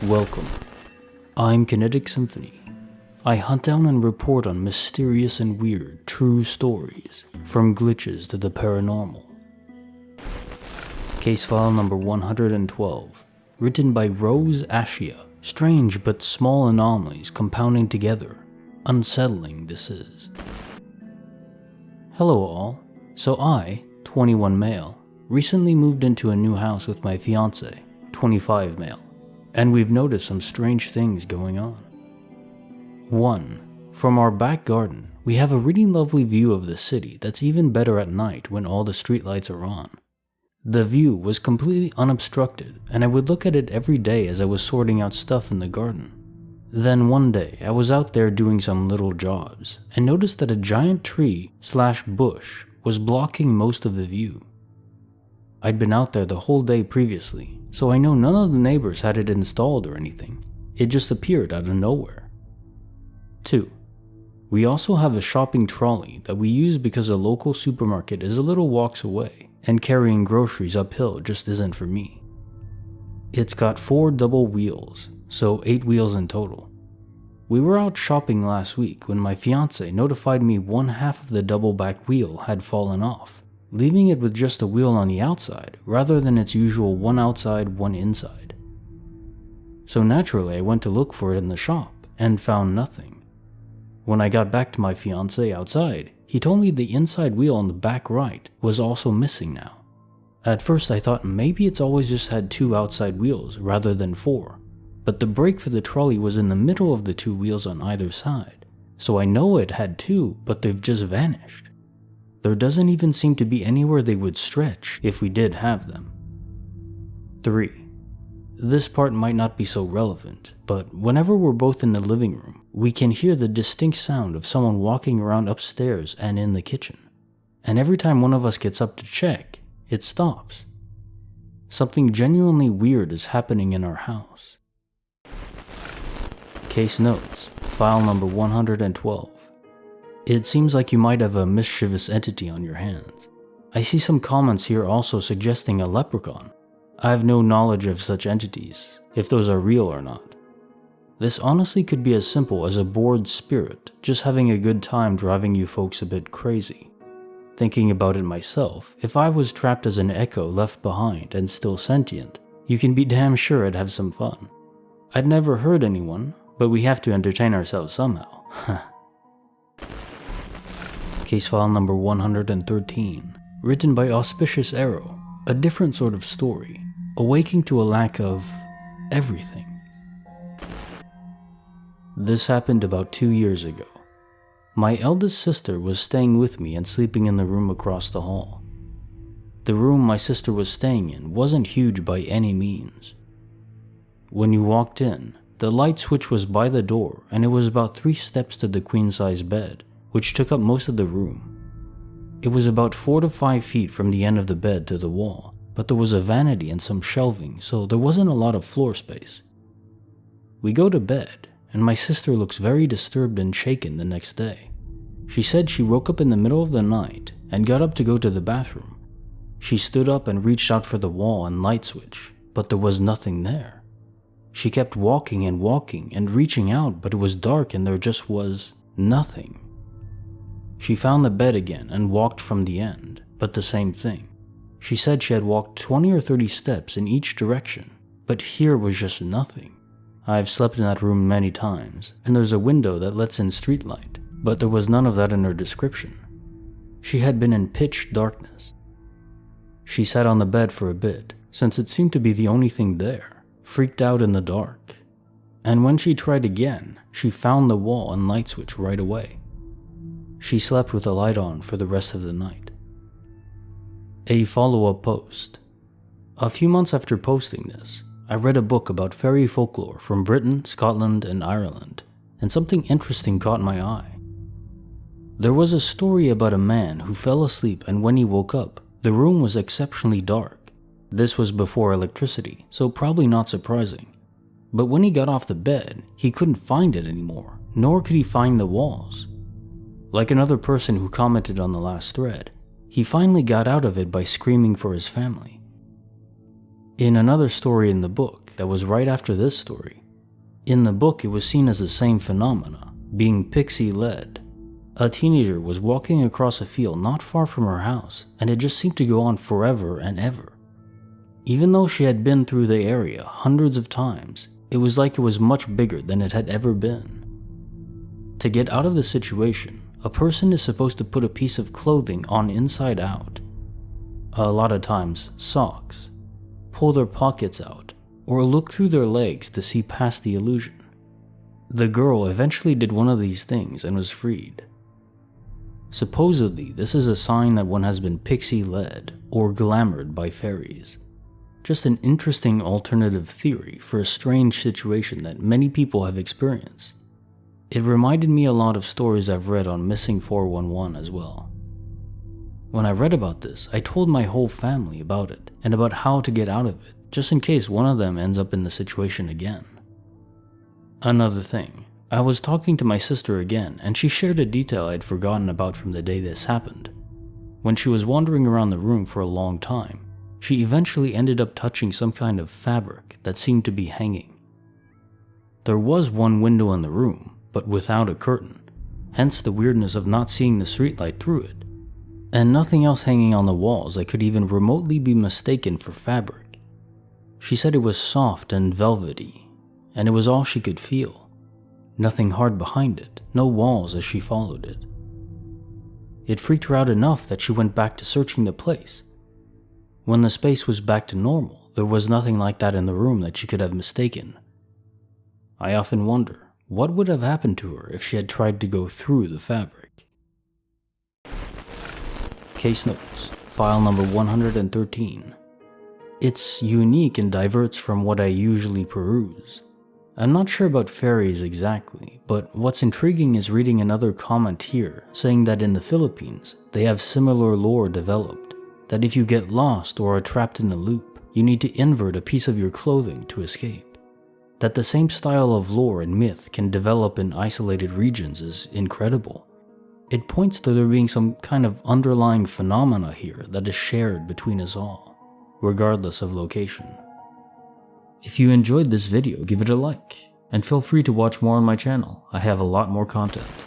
Welcome. I'm Kinetic Symphony. I hunt down and report on mysterious and weird true stories, from glitches to the paranormal. Case file number 112, written by Rose-Ashia. Strange but small anomalies compounding together. Unsettling this is. Hello all. So I, 21 male, recently moved into a new house with my fiance, 25 male. And we've noticed some strange things going on. 1. From our back garden, we have a really lovely view of the city that's even better at night when all the streetlights are on. The view was completely unobstructed, and I would look at it every day as I was sorting out stuff in the garden. Then one day, I was out there doing some little jobs, and noticed that a giant tree/bush was blocking most of the view. I'd been out there the whole day previously, so I know none of the neighbors had it installed or anything. It just appeared out of nowhere. 2. We also have a shopping trolley that we use because a local supermarket is a little walks away, and carrying groceries uphill just isn't for me. It's got 4 double wheels, so 8 wheels in total. We were out shopping last week when my fiance notified me one half of the double back wheel had fallen off, leaving it with just a wheel on the outside rather than its usual one outside, one inside. So naturally I went to look for it in the shop and found nothing. When I got back to my fiance outside, he told me the inside wheel on the back right was also missing now. At first I thought maybe it's always just had 2 outside wheels rather than 4, but the brake for the trolley was in the middle of the 2 wheels on either side, so I know it had 2, but they've just vanished. There doesn't even seem to be anywhere they would stretch if we did have them. 3. This part might not be so relevant, but whenever we're both in the living room, we can hear the distinct sound of someone walking around upstairs and in the kitchen. And every time one of us gets up to check, it stops. Something genuinely weird is happening in our house. Case notes, file number 112. It seems like you might have a mischievous entity on your hands. I see some comments here also suggesting a leprechaun. I have no knowledge of such entities, if those are real or not. This honestly could be as simple as a bored spirit just having a good time driving you folks a bit crazy. Thinking about it myself, if I was trapped as an echo left behind and still sentient, you can be damn sure I'd have some fun. I'd never hurt anyone, but we have to entertain ourselves somehow. Case file number 113, written by Auspicious Arrow, a different sort of story, awaking to a lack of everything. This happened about 2 years ago. My eldest sister was staying with me and sleeping in the room across the hall. The room my sister was staying in wasn't huge by any means. When you walked in, the light switch was by the door and it was about 3 steps to the queen-size bed, which took up most of the room. It was about 4 to 5 feet from the end of the bed to the wall, but there was a vanity and some shelving, so there wasn't a lot of floor space. We go to bed, and my sister looks very disturbed and shaken the next day. She said she woke up in the middle of the night and got up to go to the bathroom. She stood up and reached out for the wall and light switch, but there was nothing there. She kept walking and reaching out, but it was dark and there just was nothing. She found the bed again and walked from the end, but the same thing. She said she had walked 20 or 30 steps in each direction, but here was just nothing. I've slept in that room many times, and there's a window that lets in street light, but there was none of that in her description. She had been in pitch darkness. She sat on the bed for a bit, since it seemed to be the only thing there, freaked out in the dark. And when she tried again, she found the wall and light switch right away. She slept with the light on for the rest of the night. A follow-up post. A few months after posting this, I read a book about fairy folklore from Britain, Scotland, and Ireland, and something interesting caught my eye. There was a story about a man who fell asleep, and when he woke up, the room was exceptionally dark. This was before electricity, so probably not surprising. But when he got off the bed, he couldn't find it anymore, nor could he find the walls. Like another person who commented on the last thread, he finally got out of it by screaming for his family. In another story in the book that was right after this story, in the book it was seen as the same phenomena, being pixie-led. A teenager was walking across a field not far from her house, and it just seemed to go on forever and ever. Even though she had been through the area hundreds of times, it was like it was much bigger than it had ever been. To get out of the situation, a person is supposed to put a piece of clothing on inside out, a lot of times socks, pull their pockets out, or look through their legs to see past the illusion. The girl eventually did one of these things and was freed. Supposedly, this is a sign that one has been pixie-led or glamoured by fairies. Just an interesting alternative theory for a strange situation that many people have experienced. It reminded me a lot of stories I've read on Missing 411 as well. When I read about this, I told my whole family about it and about how to get out of it, just in case one of them ends up in the situation again. Another thing, I was talking to my sister again, and she shared a detail I'd forgotten about from the day this happened. When she was wandering around the room for a long time, she eventually ended up touching some kind of fabric that seemed to be hanging. There was one window in the room, but without a curtain, hence the weirdness of not seeing the streetlight through it, and nothing else hanging on the walls that could even remotely be mistaken for fabric. She said it was soft and velvety, and it was all she could feel. Nothing hard behind it, no walls as she followed it. It freaked her out enough that she went back to searching the place. When the space was back to normal, there was nothing like that in the room that she could have mistaken. I often wonder, what would have happened to her if she had tried to go through the fabric? Case notes, file number 113. It's unique and diverts from what I usually peruse. I'm not sure about fairies exactly, but what's intriguing is reading another comment here saying that in the Philippines, they have similar lore developed, that if you get lost or are trapped in a loop, you need to invert a piece of your clothing to escape. That the same style of lore and myth can develop in isolated regions is incredible. It points to there being some kind of underlying phenomena here that is shared between us all, regardless of location. If you enjoyed this video, give it a like, and feel free to watch more on my channel. I have a lot more content.